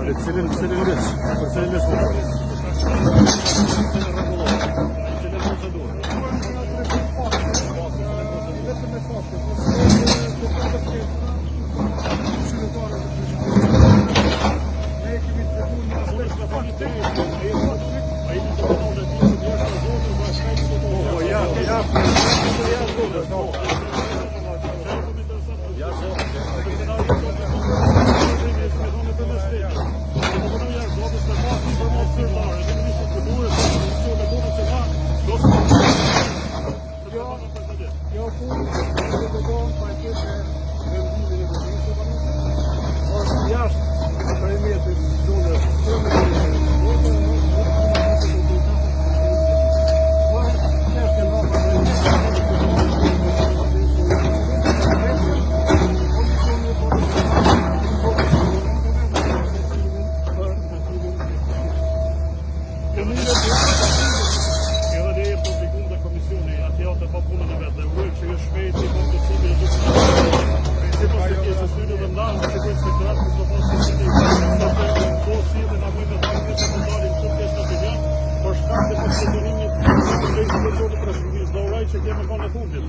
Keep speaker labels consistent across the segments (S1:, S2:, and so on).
S1: Cilin lësh? Për cilin lësh më përlis? Cilin procedurë?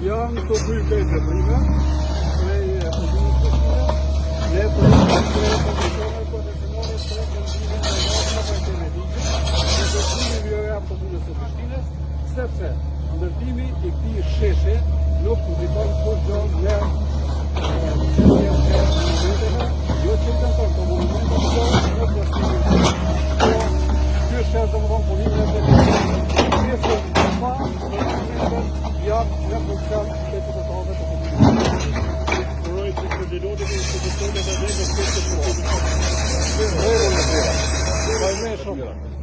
S1: Janë të bujke të prime, prej ne profesionale profesionale sepse ndërtimi I këtij sheshe nuk udhëton kurrë në jo që të kanë komunitet në plotësim. Ky është edhe një komunitet që pjesë pa janë në funksion të totalave të komunitetit. Uroj të koordinojë me institucionet e vëndit të shkollës. Shumë